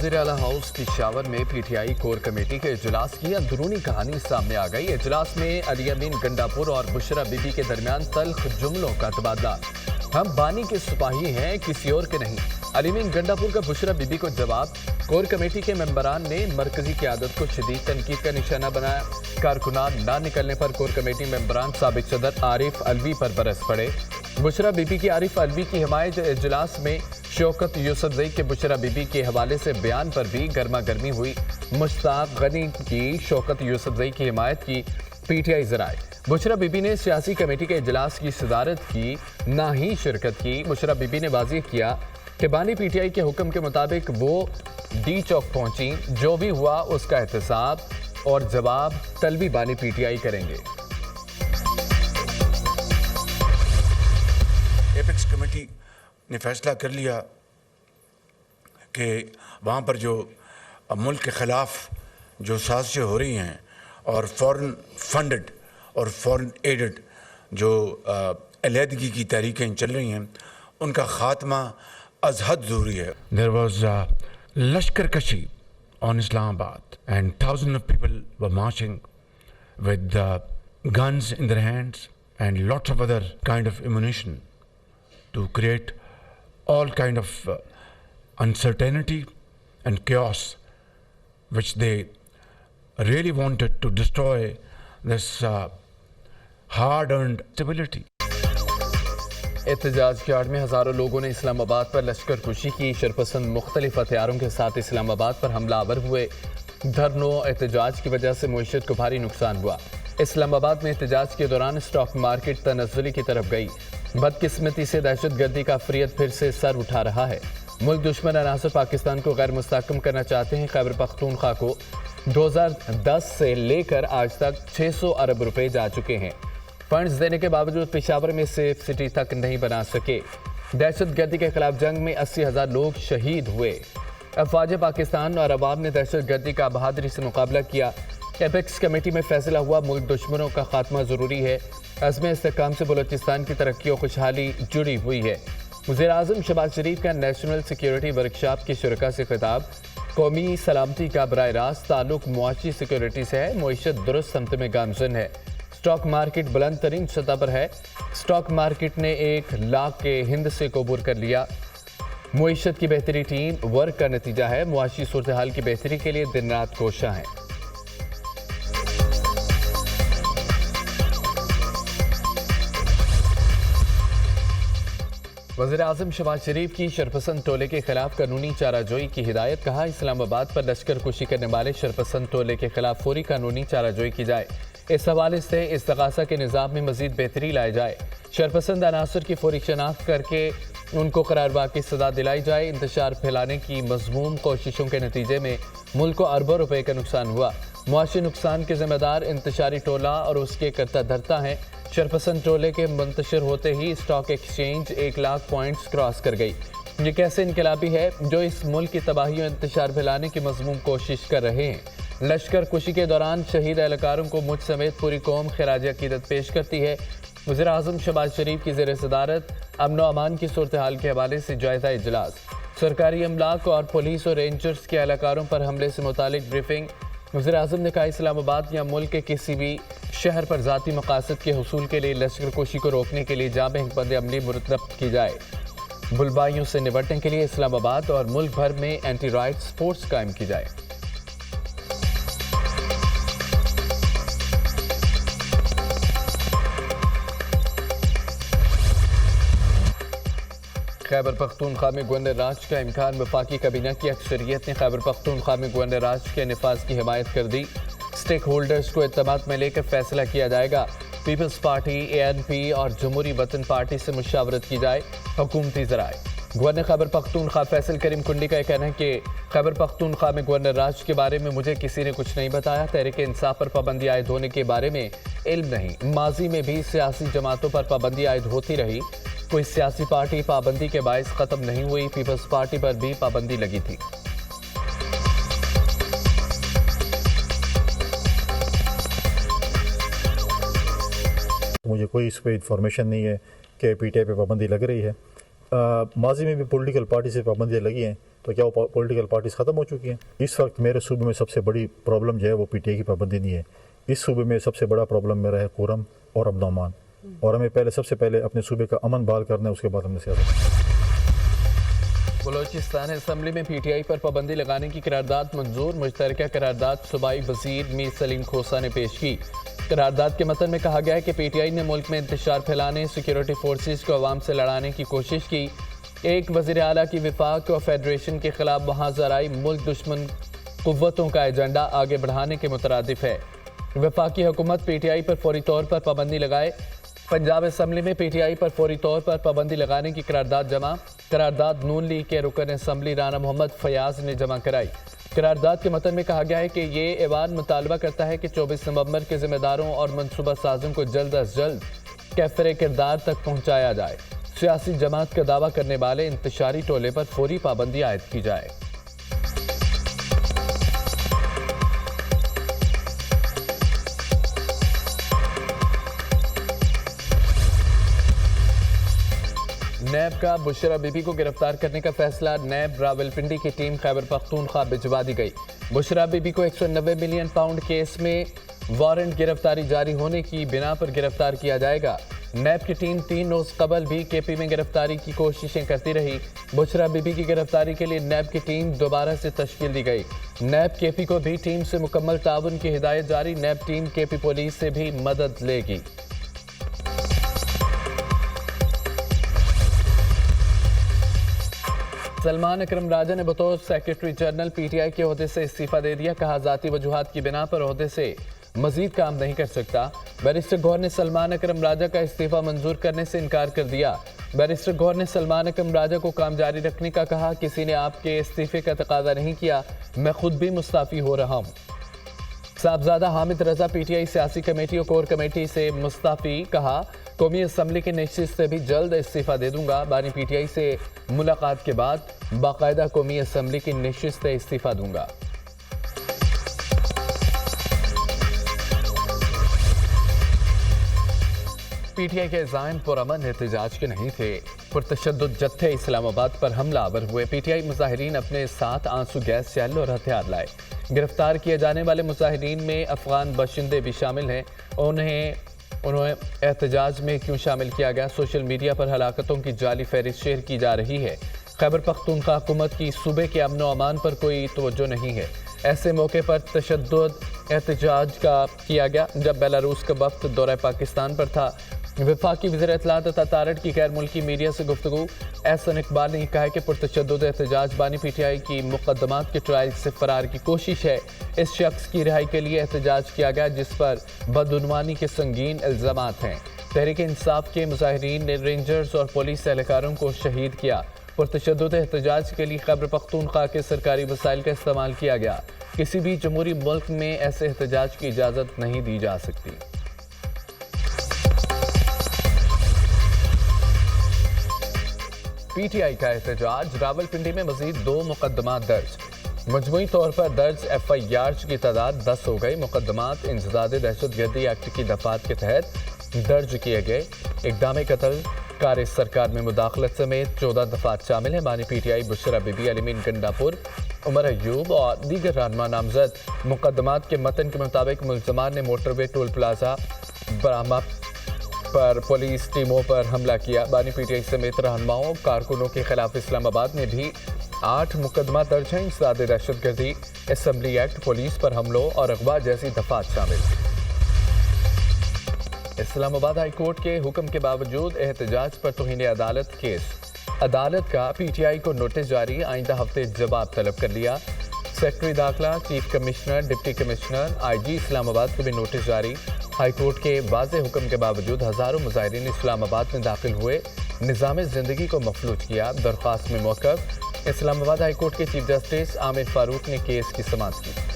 वज़ीर आला हाउस पेशावर में पीटीआई कोर कमेटी के इजलास की अंदरूनी कहानी सामने आ गई। इजलास में अली अमीन गंडापुर और बुशरा बीबी के दरमियान तल्ख जुमलों का तबादला। हम बानी के सिपाही हैं, किसी और के नहीं। अली अमीन गंडापुर का बुशरा बीबी को जवाब। कोर कमेटी के मेंबरान ने मरकजी क़यादत को शदीद तनकीद का निशाना बनाया। कारकुनान ना निकलने पर कोर कमेटी मेंबरान साबिक सदर आरिफ अलवी पर बरस पड़े। बुशरा बीबी की आरिफ अलवी की हिमायत। इजलास में शौकत यूसुफजई के बुशरा बीबी के हवाले से बयान पर भी गर्मा गर्मी हुई। मुश्ताक गनी की शौकत यूसुफजई की हिमायत की। पीटीआई ज़राए। बुशरा बीबी ने सियासी कमेटी के इजलास की सदारत की, ना ही शिरकत की। बुशरा बीबी ने वाज़ेह किया कि बानी पीटीआई के हुक्म के मुताबिक वो डी चौक पहुंची। जो भी हुआ उसका एहतसाब और जवाब तलबी बानी पीटीआई करेंगे। एपेक्स कमेटी ने फैसला कर लिया कि वहाँ पर जो मुल्क के ख़िलाफ़ जो साजिशें हो रही हैं और फ़ॉरेन फंडेड और फ़ॉरेन एडेड जो अलहदगी की तहरीकें चल रही हैं उनका ख़ात्मा अज़ हद ज़रूरी है। There was लश्कर कशी on Islamabad and thousands of people were marching with guns in their hands and lots of other kind of ammunition to create all kind of uncertainty and chaos, which they really wanted to destroy this hard-earned stability. एहतजाज की आड़ में हज़ारों लोगों ने इस्लामाबाद पर लश्कर कुशी की। शरपसंद मुख्तलिफ हथियारों के साथ इस्लामाबाद पर हमलावर हुए। धरनों एहतजाज की वजह से मईशत को भारी नुकसान हुआ। इस्लामाबाद में एहतजाज के दौरान स्टॉक मार्केट तनज़्ज़ुली की तरफ गई। बदकिस्मती से दहशत गर्दी का फरियत फिर से सर उठा रहा है। मुल्क दुश्मन अनासर पाकिस्तान को गैर मुस्तहकम करना चाहते हैं। खैबर पख्तूनख्वा को 2010 से लेकर आज तक 600 अरब रुपए जा चुके हैं। फंड्स देने के बावजूद पेशावर में सेफ सिटी तक नहीं बना सके। दहशत गर्दी के खिलाफ जंग में 80,000 लोग शहीद हुए। अफवाज पाकिस्तान और अवाम ने दहशत गर्दी का बहादुरी से मुकाबला किया। एपेक्स कमेटी में फैसला हुआ, मुल्क दुश्मनों का खात्मा ज़रूरी है। अज़्म इस्तेहकाम से बलूचिस्तान की तरक्की और खुशहाली जुड़ी हुई है। वज़ीर आज़म शहबाज शरीफ का नेशनल सिक्योरिटी वर्कशॉप की शुरका से खिताब। कौमी सलामती का बराह रास्त ताल्लुक मुआशी सिक्योरिटी से है। मईशत दुरुस्त समत में गामजन है। स्टॉक मार्केट बुलंद तरीन सतह पर है। स्टॉक मार्केट ने 1 लाख के हिंद से को अबूर कर लिया। मईशत की बेहतरी टीम वर्क का नतीजा है। मुआशी सूरत हाल की बेहतरी के लिए दिन रात कोशां है। वज़ीर आज़म शहबाज शरीफ की शरपसंद टोले के खिलाफ कानूनी चाराजोई की हिदायत। कहा, इस्लामाबाद पर लश्कर कुशी करने वाले शरपसंद टोले के खिलाफ फौरी कानूनी चाराजोई की जाए। इस हवाले से इस्तग़ासा के निज़ाम में मज़ीद बेहतरी लाई जाए। शरपसंद अनासर की फौरी शनाख्त करके उनको करारवा की सज़ा दिलाई जाए। इंतशार फैलाने की मज़मूम कोशिशों के नतीजे में मुल्क को अरबों रुपए का नुकसान हुआ। मुआशी नुकसान के ज़िम्मेदार इंतशारी टोला और उसके करता धरता हैं। शरपसंद टोले के मुंतशिर होते ही stock exchange 1 lakh points cross कर गई। ये कैसे इनकलाबी है जो इस मुल्क की तबाही और इंतशार फैलाने की मज़मूम कोशिश कर रहे हैं। लश्कर कुशी के दौरान शहीद एहलकारों को मुझ समेत पूरी कौम खिराज अकीदत पेश करती है। वज़ीर आज़म शहबाज शरीफ की ज़ेर सदारत अमन व अमान की सूरत हाल के हवाले से जायज़ा इजलास। सरकारी अमलाक और पुलिस और रेंजर्स के एहलकारों पर हमले से मुतालिक ब्रीफिंग। वज़ीर आज़म ने कहा, इस्लामाबाद या मुल्क के किसी भी शहर पर ज़ाती मकासद के हुसूल के लिए लश्कर कुशी को रोकने के लिए जामे हिकमत अमली मुरतब की जाए। बुलबाइयों से निपटने के लिए इस्लामाबाद और मुल्क भर में एंटी राइट्स फोर्स कायम की जाए। खैबर पख्तूनख्वा में गवर्नर राज का इम्कान। वफाकी काबीना की अक्सरियत ने खैबर पख्तूनख्वा में गवर्नर राज के निफाज की हिमायत कर दी। स्टेक होल्डर्स को इत्तेमाद में लेकर फैसला किया जाएगा। पीपल्स पार्टी, ANP और जमहूरी वतन पार्टी से मुशावरत की जाए। हुकूमती ज़राए। गवर्नर खैबर पख्तूनख्वा फैसल करीम कुंडी का कहना है कि खैबर पख्तूनख्वा में गवर्नर राज के बारे में मुझे किसी ने कुछ नहीं बताया। तहरीक इंसाफ पर पाबंदी आयद होने के बारे में इल्म नहीं। माजी में भी सियासी जमातों पर पाबंदी आयद होती रही। कोई सियासी पार्टी पाबंदी के बायस ख़त्म नहीं हुई। पीपल्स पार्टी पर भी पाबंदी लगी थी। मुझे कोई इस पर इंफॉर्मेशन नहीं है कि PTI पे पाबंदी लग रही है। माजी में भी पॉलिटिकल पार्टी से पाबंदियाँ लगी हैं, तो क्या वो पॉलिटिकल पार्टीज ख़त्म हो चुकी हैं? इस वक्त मेरे सूबे में सबसे बड़ी प्रॉब्लम जो है वो पीटीआई की पाबंदी नहीं है। इस सूबे में सबसे बड़ा प्रॉब्लम मेरा है कोरम और अमन, और हमें सबसे पहले अपने सूबे का अमन बहाल करना है, उसके बाद हमने सियासत। बलोचिस्तान असम्बली में पीटीआई पर पाबंदी लगाने की करारदाद मंजूर। मुश्तरका करारदाद सूबाई वजीर मीर सलीम खोसा ने पेश की। करारदाद के मतन में कहा गया है कि पीटीआई ने मुल्क में इंतशार फैलाने, सिक्योरिटी फोर्सेस को अवाम से लड़ाने की कोशिश की। एक वज़ीर आला की विफाक और फेडरेशन के खिलाफ मुहाज़राई मुल्क दुश्मन कुव्वतों का एजेंडा आगे बढ़ाने के मुतरादिफ है। वफाकी हुकूमत पीटीआई पर फौरी तौर पर पाबंदी लगाए। पंजाब असम्बली में पीटीआई पर फौरी तौर पर पाबंदी लगाने की करारदाद जमा। करारदाद नून लीग के रुकन असम्बली राना मोहम्मद फयाज ने जमा कराई। करारदाद के मतन में कहा गया है कि ये ऐवान मुतालबा करता है कि 24 नवंबर के जिम्मेदारों और मनसूबा साजों को जल्द अज जल्द कैफरे किरदार तक पहुँचाया जाए। सियासी जमात का दावा करने वाले इंतशारी टोले पर फौरी पाबंदी आयद की जाए। नैब का बुशरा बीबी को गिरफ्तार करने का फैसला। नैब रावलपिंडी की टीम खैबर पख्तूनख्वा भिजवा दी गई। बुशरा बीबी को 190 मिलियन पाउंड केस में वारंट गिरफ्तारी जारी होने की बिना पर गिरफ्तार किया जाएगा। नैब की टीम 3 रोज कबल भी केपी में गिरफ्तारी की कोशिशें करती रही। बुशरा बीबी की गिरफ्तारी के लिए नैब की टीम दोबारा से तश्कील दी गई। नैब केपी को भी टीम से मुकम्मल ताउन की हिदायत जारी। नैब टीम केपी पुलिस से भी मदद लेगी। सलमान अकरम राजा ने बतौर सेक्रेटरी जनरल पीटीआई के ओहदे से इस्तीफा दे दिया। कहा जाती वजूहात की बिना पर ओहदे से मजीद काम नहीं कर सकता। बैरिस्टर गौहर ने सलमान अकरम राजा का इस्तीफा मंजूर करने से इनकार कर दिया। बैरिस्टर गौहर ने सलमान अकरम राजा को काम जारी रखने का कहा। किसी ने आपके इस्तीफे का तकाजा नहीं किया, मैं खुद भी मुस्ताफी हो रहा हूँ। साहबजादा हामिद रजा पीटीआई सियासी कमेटी और कोर कमेटी से मुस्ताफी। कहा कौमी असम्बली के नशिस्त से भी जल्द इस्तीफा दे दूंगा। बानी पीटीआई से मुलाकात के बाद बाकायदा कौमी असम्बली की नशिस्त से इस्तीफा दूंगा। पीटीआई के ज़ायम पुरअमन एहतजाज के नहीं थे। पुरतशद्दुद जत्थे इस्लामाबाद पर हमला आवर हुए। पीटीआई मुजाहिरीन अपने साथ आंसू गैस शैल और हथियार लाए। गिरफ्तार किए जाने वाले मुजाहिरीन में अफगान बाशिंदे भी शामिल हैं। उन्हें एहतजाज में क्यों शामिल किया गया? सोशल मीडिया पर हलाकतों की जाली फहरिस्त शेयर की जा रही है। खैबर पख्तूनख्वा हुकूमत की सूबे के अमन व अमान पर कोई तवज्जो नहीं है। ऐसे मौके पर तशद्दुद एहतजाज का किया गया जब बेलारूस का वक्त दौरा पाकिस्तान पर था। वफाकी वज़ीर इत्तलात तथा तारड़ की गैर मुल्की मीडिया से गुफ्तगू। एहसन इकबाल ने कहा कि पुरतशद्दुद एहतजाज बानी पीटीआई की मुकदमात के ट्रायल से फरार की कोशिश है। इस शख्स की रिहाई के लिए एहतजाज किया गया जिस पर बदउनवानी के संगीन इल्ज़ामात हैं। तहरीक इंसाफ के मुजाहिरीन ने रेंजर्स और पुलिस एहलकारों को शहीद किया। पुरतशद्दुद एहतजाज के लिए खैबर पख्तूनख्वा के सरकारी वसाइल का इस्तेमाल किया गया। किसी भी जमहूरी मुल्क में ऐसे एहतजाज की इजाज़त नहीं दी जा सकती। पीटीआई का एहतजाज। रावलपिंडी में मजीद 2 मुकदमात दर्ज। मजमूई तौर पर दर्ज FIR की तादाद 10 हो गई। मुकदमात इंसदाद दहशतगर्दी एक्ट की दफात के तहत दर्ज किए गए। इक़दाम कत्ल, कार सरकार में मुदाखलत समेत 14 दफात शामिल हैं। बानी पीटीआई बुशरा बीबी, अलीमीन गंडापुर, उमर अयूब और दीगर रहनुमा नामजद। मुकदमात के मतन के मुताबिक मुल्ज़मान ने मोटरवे टोल प्लाजा बरामा पर पुलिस टीमों पर हमला किया। बानी पीटीआई समेत रहनुमाओं कारकुनों के खिलाफ इस्लामाबाद में भी 8 मुकदमा दर्ज हैं। इंसदाद दहशतगर्दी, असम्बली एक्ट, पुलिस पर हमलों और अगवा जैसी दफात शामिल। इस्लामाबाद हाई कोर्ट के हुक्म के बावजूद एहतजाज पर तौहीन अदालत केस। अदालत का पीटीआई को नोटिस जारी। आइंदा हफ्ते जवाब तलब कर लिया। सेक्रेटरी दाखिला, chief commissioner, deputy commissioner, IG Islamabad को भी नोटिस जारी। हाई कोर्ट के वाज़े हुक्म के बावजूद हज़ारों मुजाहिरीन इस्लामाबाद में दाखिल हुए। निज़ाम ज़िंदगी को मफलूज किया। दरख्वास्त में मौक़िफ़। इस्लामाबाद हाई कोर्ट के चीफ जस्टिस आमिर फारूक ने केस की समाअत की।